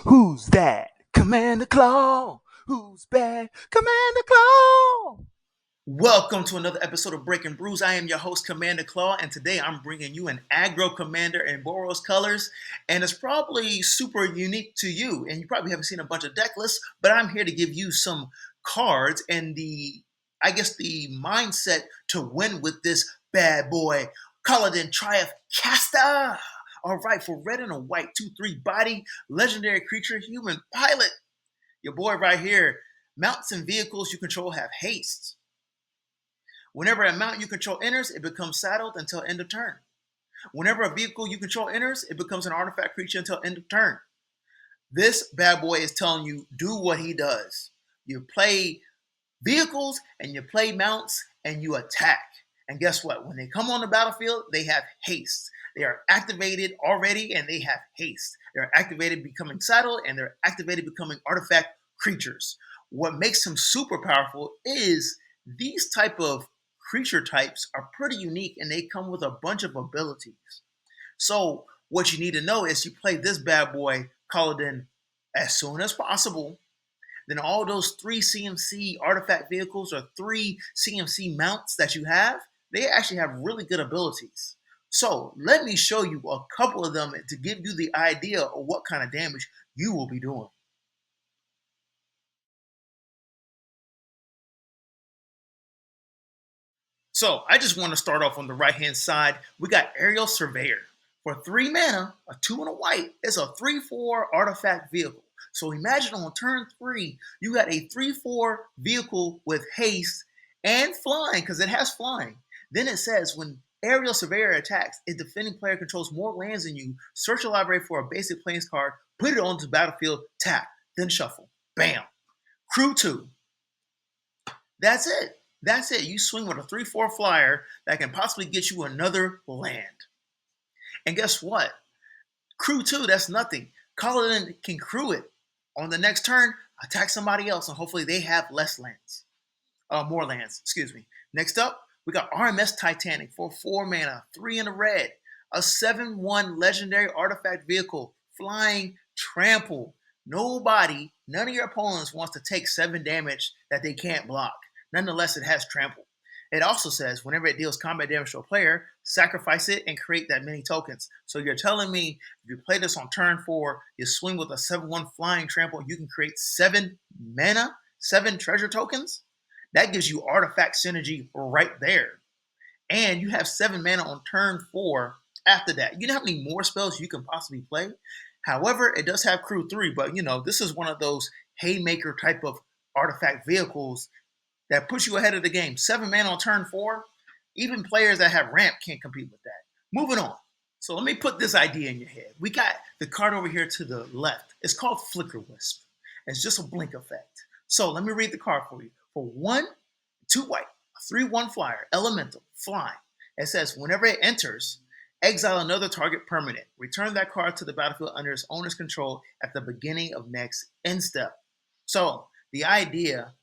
Who's that? Commander Claw. Who's bad? Commander Claw. Welcome to another episode of Breaking Brews. I am your host, Commander Claw, and today I'm bringing you an Aggro Commander in Boros colors, and it's probably super unique to you, and you probably haven't seen a bunch of deck lists, but I'm here to give you some cards and the mindset to win with this bad boy, Kolodin Triumph Caster. All right, for red and a white, 2/3 body, legendary creature, human pilot. Your boy right here. Mounts and vehicles you control have haste. Whenever a mount you control enters, it becomes saddled until end of turn. Whenever a vehicle you control enters, it becomes an artifact creature until end of turn. This bad boy is telling you, do what he does. You play vehicles and you play mounts and you attack. And guess what? When they come on the battlefield, they have haste. They are activated already and they have haste. They're activated becoming saddled and they're activated becoming artifact creatures. What makes them super powerful is these type of creature types are pretty unique and they come with a bunch of abilities. So what you need to know is you play this bad boy Kolodin as soon as possible. Then all those 3 CMC artifact vehicles or 3 CMC mounts that you have, they actually have really good abilities. So let me show you a couple of them to give you the idea of what kind of damage you will be doing. So I just want to start off on the right-hand side. We got Aerial Surveyor. For 3 mana, a 2 and a white, it's a 3/4 artifact vehicle. So imagine on turn 3, you got a 3/4 vehicle with haste and flying, because it has flying. Then it says when Aerial Surveyor attacks, a defending player controls more lands than you, search your library for a basic plains card, put it onto the battlefield, tap, then shuffle. Bam. Crew 2. That's it. That's it. You swing with a 3/4 flyer that can possibly get you another land. And guess what? Crew 2, that's nothing. Kolodin can crew it. On the next turn, attack somebody else, and hopefully they have less lands. More lands, excuse me. Next up, we got RMS Titanic for 4 mana, 3 in a red. A 7/1 legendary artifact vehicle, flying trample. Nobody, none of your opponents wants to take 7 damage that they can't block. Nonetheless, it has trample. It also says whenever it deals combat damage to a player, sacrifice it and create that many tokens. So you're telling me if you play this on turn 4, you swing with a 7/1 flying trample, you can create 7 mana, 7 treasure tokens? That gives you artifact synergy right there. And you have 7 mana on turn 4 after that. You know how many more spells you can possibly play? However, it does have crew 3, but this is one of those haymaker type of artifact vehicles that puts you ahead of the game. 7 mana on turn 4. Even players that have ramp can't compete with that. Moving on. So let me put this idea in your head. We got the card over here to the left. It's called Flicker Wisp. It's just a blink effect. So let me read the card for you. For 1, 2 white, a 3/1 flyer, elemental, flying. It says whenever it enters, exile another target permanent. Return that card to the battlefield under its owner's control at the beginning of next end step. So the idea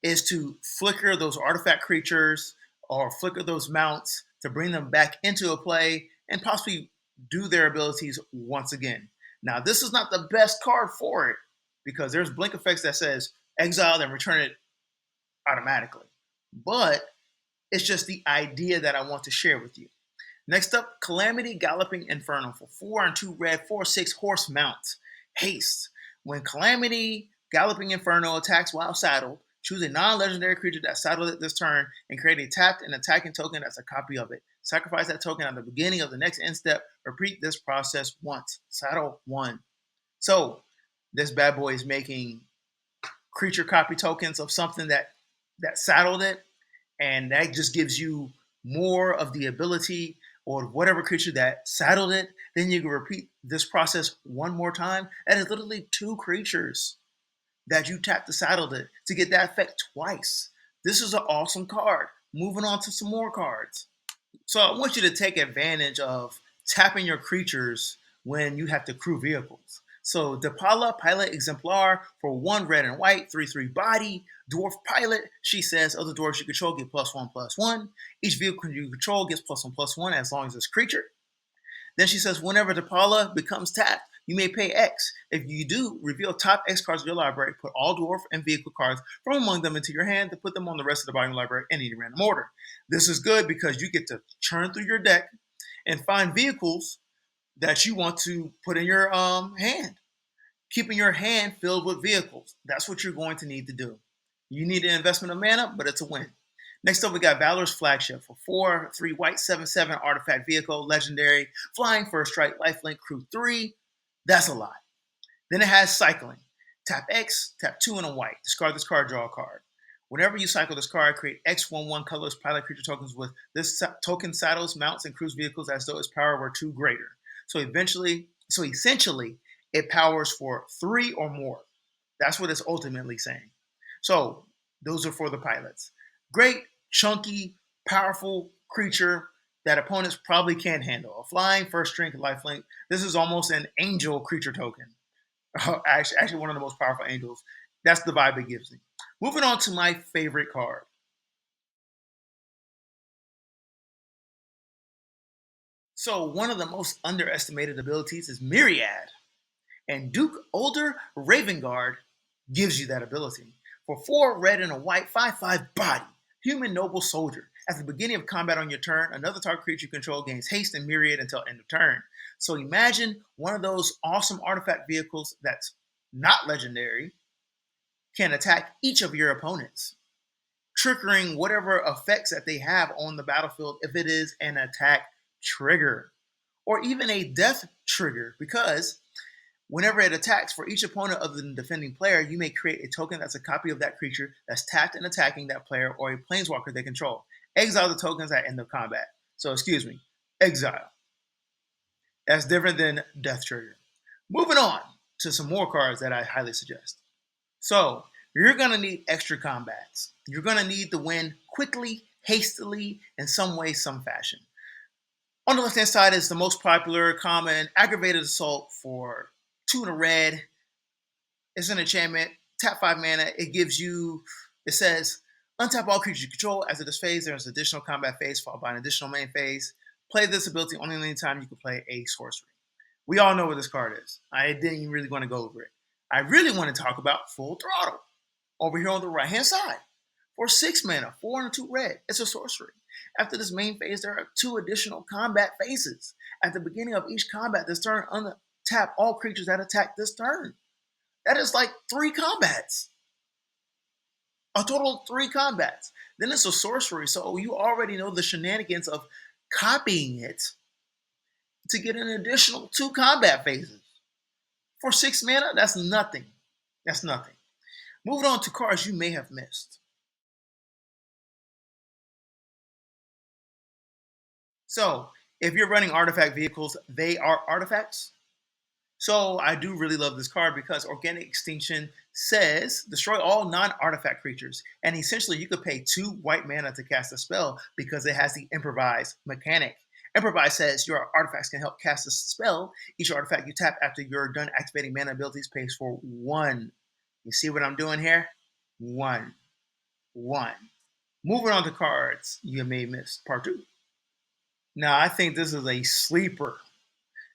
is to flicker those artifact creatures or flicker those mounts to bring them back into a play and possibly do their abilities once again. Now, this is not the best card for it because there's blink effects that says exile and return it automatically. But it's just the idea that I want to share with you. Next up, Calamity Galloping Inferno for 4 and 2 red, 4/6 horse mount. Haste. When Calamity Galloping Inferno attacks while saddled, choose a non-legendary creature that saddled it this turn and create a tapped and attacking token that's a copy of it. Sacrifice that token at the beginning of the next end step. Repeat this process once. Saddle 1. So this bad boy is making creature copy tokens of something that saddled it, and that just gives you more of the ability or whatever creature that saddled it. Then you can repeat this process one more time. That is literally 2 creatures that you tap to saddle it to get that effect twice. This is an awesome card. Moving on to some more cards. So I want you to take advantage of tapping your creatures when you have to crew vehicles. So Depala Pilot Exemplar for 1 red and white, 3/3 body, Dwarf Pilot. She says other dwarves you control get +1/+1. Each vehicle you control gets +1/+1 as long as it's creature. Then she says whenever Depala becomes tapped, You may pay X. If you do, reveal top X cards of your library, put all dwarf and vehicle cards from among them into your hand to put them on the rest of the bottom of your library in any random order. This is good because you get to churn through your deck and find vehicles that you want to put in your hand. Keeping your hand filled with vehicles. That's what you're going to need to do. You need an investment of mana, but it's a win. Next up, we got Valor's Flagship for 4, 3 white, 7/7 artifact vehicle, legendary, flying, first strike, lifelink, crew 3. That's a lot. Then it has cycling. Tap X, tap 2 and a white. Discard this card, draw a card. Whenever you cycle this card, create X/1/1 colorless pilot creature tokens with this token saddles, mounts, and cruise vehicles as though its power were 2 greater. So essentially, it powers for 3 or more. That's what it's ultimately saying. So those are for the pilots. Great, chunky, powerful creature that opponents probably can't handle. A flying, first strength, lifelink. This is almost an angel creature token. Actually, one of the most powerful angels. That's the vibe it gives me. Moving on to my favorite card. So one of the most underestimated abilities is Myriad. And Duke Ulder Ravengard gives you that ability. For 4 red and a white, 5/5 body, human noble soldier. At the beginning of combat on your turn, another target creature you control gains haste and myriad until end of turn. So imagine one of those awesome artifact vehicles that's not legendary can attack each of your opponents, triggering whatever effects that they have on the battlefield if it is an attack trigger or even a death trigger, because whenever it attacks, for each opponent of the defending player, you may create a token that's a copy of that creature that's tapped and attacking that player or a planeswalker they control. Exile the tokens at end of combat. So, exile. That's different than Death Trigger. Moving on to some more cards that I highly suggest. So, you're going to need extra combats. You're going to need to win quickly, hastily, in some way, some fashion. On the left-hand side is the most popular common Aggravated Assault for 2 and a red. It's an enchantment. Tap 5 mana. It says, untap all creatures you control. As it is phase, there's an additional combat phase followed by an additional main phase. Play this ability only anytime you can play a sorcery. We all know what this card is. I didn't even really want to go over it. I really want to talk about Full Throttle over here on the right-hand side. For 6 mana, 4 and 2 red. It's a sorcery. After this main phase, there are 2 additional combat phases. At the beginning of each combat this turn, untap all creatures that attack this turn. That is like 3 combats. A total of 3 combats. Then it's a sorcery, so you already know the shenanigans of copying it to get an additional 2 combat phases. For 6 mana, that's nothing. That's nothing. Moving on to cards you may have missed. So, if you're running artifact vehicles, they are artifacts. So I do really love this card because Organic Extinction says destroy all non-artifact creatures. And essentially you could pay 2 white mana to cast a spell because it has the Improvise mechanic. Improvise says your artifacts can help cast a spell. Each artifact you tap after you're done activating mana abilities pays for 1. You see what I'm doing here? 1. Moving on to cards you may miss, part 2. Now I think this is a sleeper.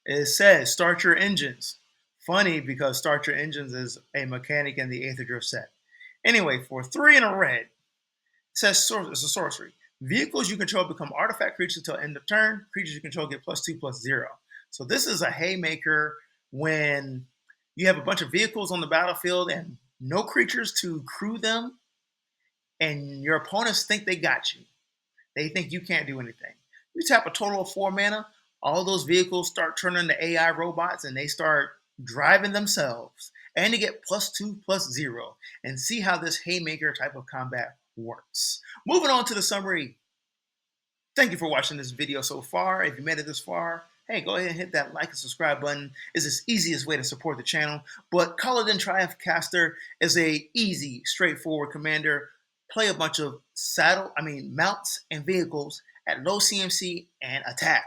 It says start your engines. Funny because start your engines is a mechanic in the Aetherdrift set. Anyway, for 3 and a red, it says it's a sorcery. Vehicles you control become artifact creatures until end of turn. Creatures you control get +2/+0. So this is a haymaker when you have a bunch of vehicles on the battlefield and no creatures to crew them, and your opponents think they got you. They think you can't do anything. You tap a total of 4 mana. All those vehicles start turning to AI robots and they start driving themselves. And they get +2/+0. And see how this haymaker type of combat works. Moving on to the summary. Thank you for watching this video so far. If you made it this far, hey, go ahead and hit that like and subscribe button. It's the easiest way to support the channel. But Kolodin Triumph Caster is a easy, straightforward commander. Play a bunch of mounts and vehicles at low CMC and attack.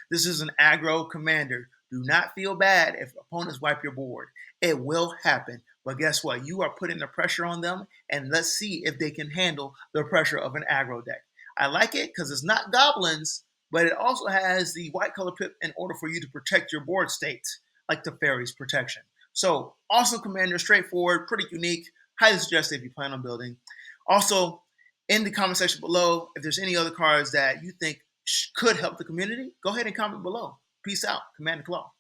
This is an aggro commander. Do not feel bad if opponents wipe your board. It will happen. But guess what? You are putting the pressure on them, and let's see if they can handle the pressure of an aggro deck. I like it because it's not goblins, but it also has the white color pip in order for you to protect your board states, like the fairies protection. So awesome commander, straightforward, pretty unique. Highly suggested if you plan on building. Also, in the comment section below, if there's any other cards that you think could help the community, go ahead and comment below. Peace out. Commander Claw.